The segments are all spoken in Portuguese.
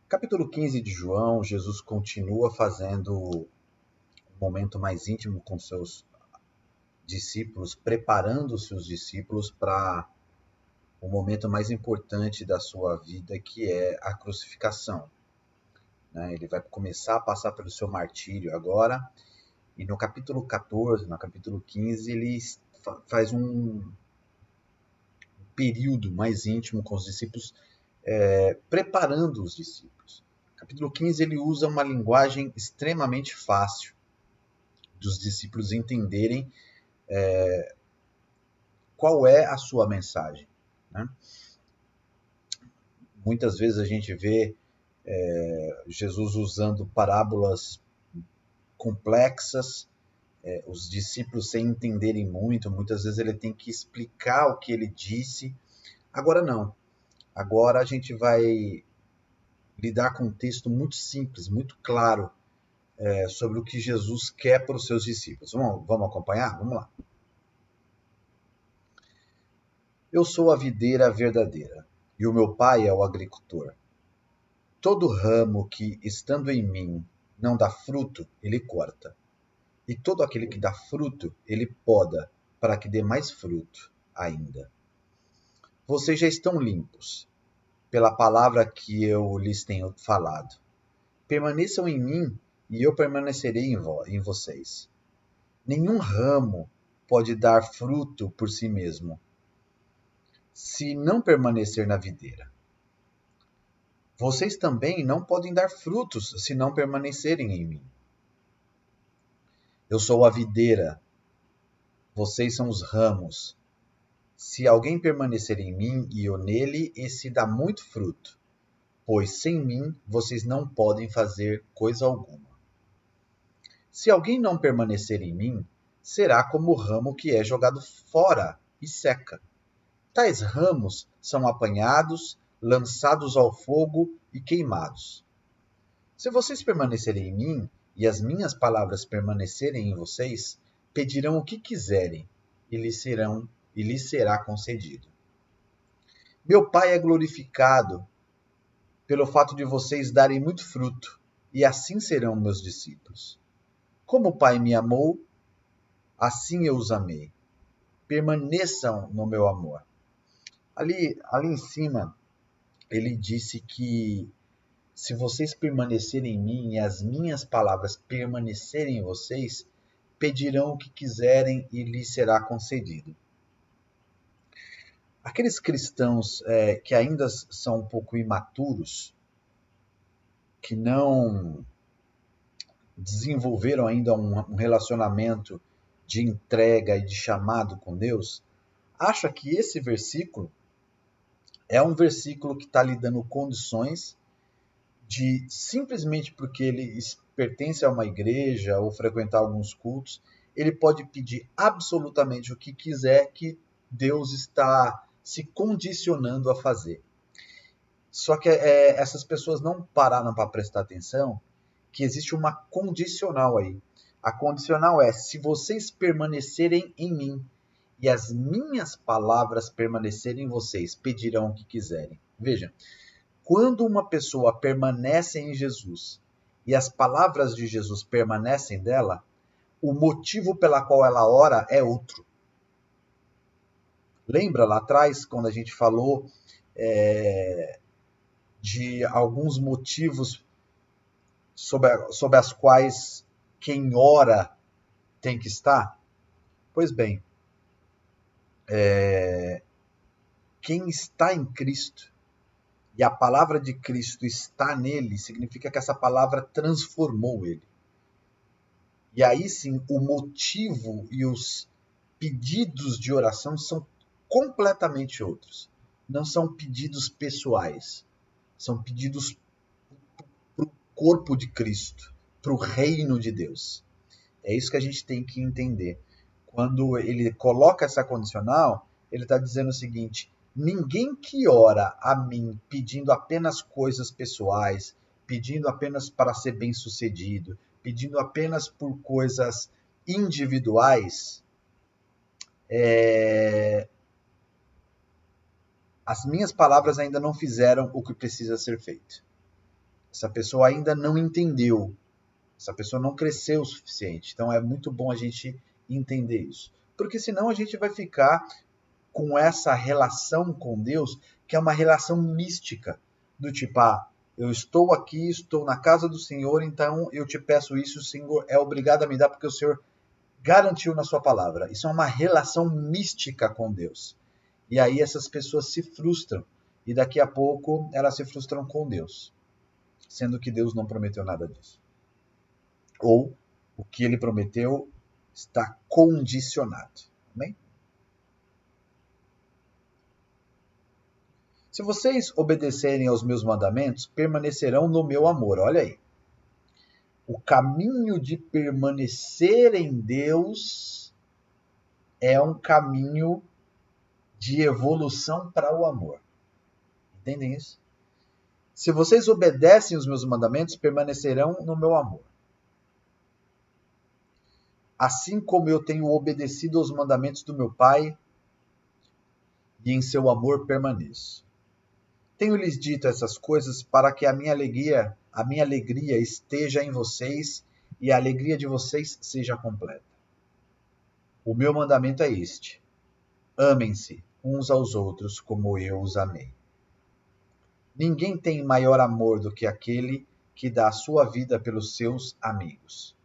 Capítulo 15 de João, Jesus continua fazendo um momento mais íntimo com seus discípulos, preparando os seus discípulos para o momento mais importante da sua vida, que é a crucificação. Ele vai começar a passar pelo seu martírio agora, e no capítulo 14, no capítulo 15, ele faz um período mais íntimo com os discípulos, preparando os discípulos. Capítulo 15, ele usa uma linguagem extremamente fácil dos discípulos entenderem qual é a sua mensagem. Né? Muitas vezes a gente vê Jesus usando parábolas complexas, os discípulos sem entenderem muito, muitas vezes ele tem que explicar o que ele disse. Agora não. Agora a gente vai lidar com um texto muito simples, muito claro, sobre o que Jesus quer para os seus discípulos. Vamos acompanhar? Vamos lá. Eu sou a videira verdadeira, e o meu pai é o agricultor. Todo ramo que, estando em mim, não dá fruto, ele corta. E todo aquele que dá fruto, ele poda, para que dê mais fruto ainda. Vocês já estão limpos, pela palavra que eu lhes tenho falado. Permaneçam em mim, e eu permanecerei em vocês. Nenhum ramo pode dar fruto por si mesmo, se não permanecer na videira. Vocês também não podem dar frutos se não permanecerem em mim. Eu sou a videira, vocês são os ramos. Se alguém permanecer em mim e eu nele, esse dá muito fruto, pois sem mim vocês não podem fazer coisa alguma. Se alguém não permanecer em mim, será como o ramo que é jogado fora e seca. Tais ramos são apanhados, lançados ao fogo e queimados. Se vocês permanecerem em mim e as minhas palavras permanecerem em vocês, pedirão o que quiserem e lhes será concedido. Meu Pai é glorificado pelo fato de vocês darem muito fruto, e assim serão meus discípulos. Como o Pai me amou, assim eu os amei. Permaneçam no meu amor. Ali em cima, ele disse que se vocês permanecerem em mim e as minhas palavras permanecerem em vocês, pedirão o que quiserem e lhes será concedido. Aqueles cristãos que ainda são um pouco imaturos, que não desenvolveram ainda um relacionamento de entrega e de chamado com Deus, acha que esse versículo é um versículo que está lhe dando condições de, simplesmente porque ele pertence a uma igreja ou frequentar alguns cultos, ele pode pedir absolutamente o que quiser que Deus está se condicionando a fazer. Só que essas pessoas não pararam para prestar atenção que existe uma condicional aí. A condicional é: se vocês permanecerem em mim e as minhas palavras permanecerem em vocês, pedirão o que quiserem. Veja, quando uma pessoa permanece em Jesus e as palavras de Jesus permanecem dela, o motivo pela qual ela ora é outro. Lembra lá atrás, quando a gente falou de alguns motivos sobre as quais quem ora tem que estar? Pois bem, quem está em Cristo e a palavra de Cristo está nele, significa que essa palavra transformou ele. E aí sim, o motivo e os pedidos de oração são completamente outros. Não são pedidos pessoais, são pedidos para o corpo de Cristo, para o reino de Deus. É isso que a gente tem que entender. Quando ele coloca essa condicional, ele está dizendo o seguinte: ninguém que ora a mim pedindo apenas coisas pessoais, pedindo apenas para ser bem-sucedido, pedindo apenas por coisas individuais, as minhas palavras ainda não fizeram o que precisa ser feito. Essa pessoa ainda não entendeu. Essa pessoa não cresceu o suficiente. Então é muito bom a gente entender isso. Porque senão a gente vai ficar com essa relação com Deus, que é uma relação mística. Do tipo, eu estou aqui, estou na casa do Senhor, então eu te peço isso, o Senhor é obrigado a me dar, porque o Senhor garantiu na sua palavra. Isso é uma relação mística com Deus. E aí essas pessoas se frustram. E daqui a pouco elas se frustram com Deus. Sendo que Deus não prometeu nada disso. Ou o que ele prometeu está condicionado. Amém? Se vocês obedecerem aos meus mandamentos, permanecerão no meu amor. Olha aí. O caminho de permanecer em Deus é um caminho de evolução para o amor. Entendem isso? Se vocês obedecem os meus mandamentos, permanecerão no meu amor. Assim como eu tenho obedecido aos mandamentos do meu Pai, e em seu amor permaneço. Tenho-lhes dito essas coisas para que a minha alegria esteja em vocês e a alegria de vocês seja completa. O meu mandamento é este: amem-se uns aos outros como eu os amei. Ninguém tem maior amor do que aquele que dá a sua vida pelos seus amigos.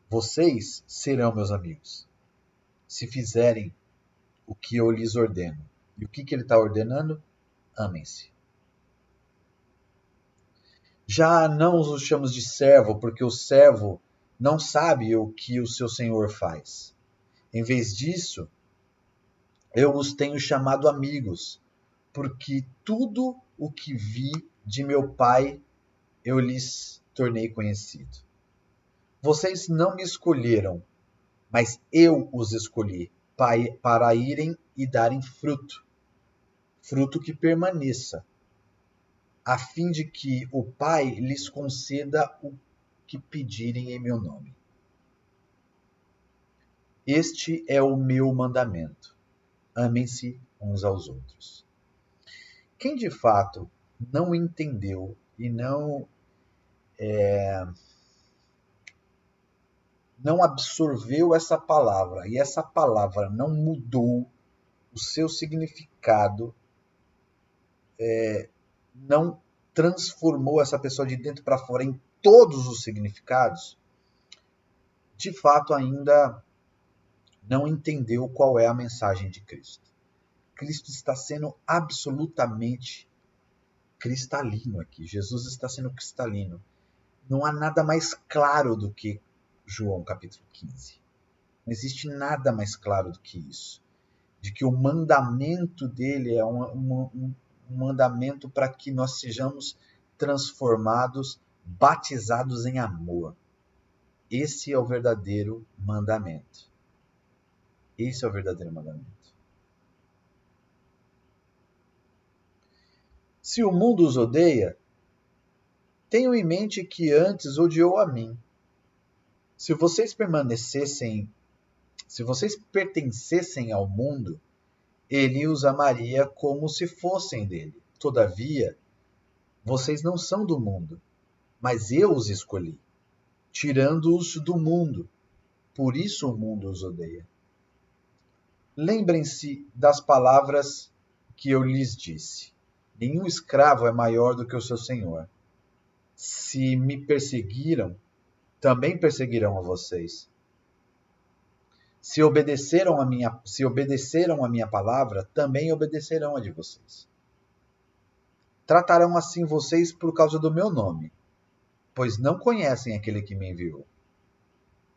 Vocês serão meus amigos, se fizerem o que eu lhes ordeno. E o que ele está ordenando? Amem-se. Já não os chamo de servo, porque o servo não sabe o que o seu senhor faz. Em vez disso, eu os tenho chamado amigos, porque tudo o que vi de meu Pai eu lhes tornei conhecido. Vocês não me escolheram, mas eu os escolhi para irem e darem fruto, fruto que permaneça, a fim de que o Pai lhes conceda o que pedirem em meu nome. Este é o meu mandamento: amem-se uns aos outros. Quem de fato não entendeu e não absorveu essa palavra, e essa palavra não mudou o seu significado, não transformou essa pessoa de dentro para fora em todos os significados, de fato ainda não entendeu qual é a mensagem de Cristo. Cristo está sendo absolutamente cristalino aqui. Jesus está sendo cristalino. Não há nada mais claro do que João capítulo 15. Não existe nada mais claro do que isso. De que o mandamento dele é um mandamento para que nós sejamos transformados, batizados em amor. Esse é o verdadeiro mandamento. Esse é o verdadeiro mandamento. Se o mundo os odeia, tenham em mente que antes odiou a mim. Se vocês pertencessem ao mundo, ele os amaria como se fossem dele. Todavia, vocês não são do mundo, mas eu os escolhi, tirando-os do mundo. Por isso o mundo os odeia. Lembrem-se das palavras que eu lhes disse. Nenhum escravo é maior do que o seu senhor. Se me perseguiram, também perseguirão a vocês. Se obedeceram a minha palavra, também obedecerão a de vocês. Tratarão assim vocês por causa do meu nome, pois não conhecem aquele que me enviou.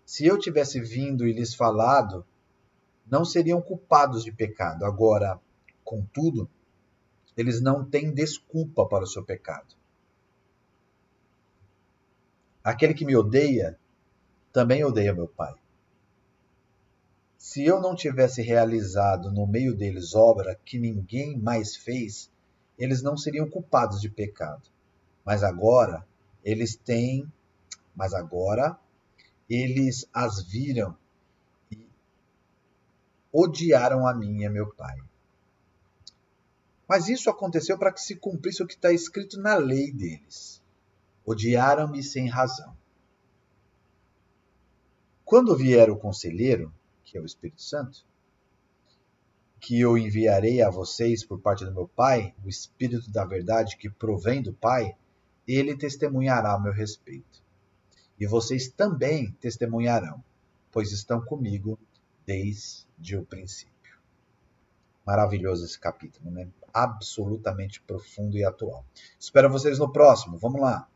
Se eu tivesse vindo e lhes falado, não seriam culpados de pecado. Agora, contudo, eles não têm desculpa para o seu pecado. Aquele que me odeia, também odeia meu Pai. Se eu não tivesse realizado no meio deles obra que ninguém mais fez, eles não seriam culpados de pecado. Mas agora eles as viram e odiaram a mim e a meu Pai. Mas isso aconteceu para que se cumprisse o que está escrito na lei deles. Odiaram-me sem razão. Quando vier o conselheiro, que é o Espírito Santo, que eu enviarei a vocês por parte do meu Pai, o Espírito da verdade que provém do Pai, ele testemunhará a meu respeito. E vocês também testemunharão, pois estão comigo desde o princípio. Maravilhoso esse capítulo, né? Absolutamente profundo e atual. Espero vocês no próximo. Vamos lá.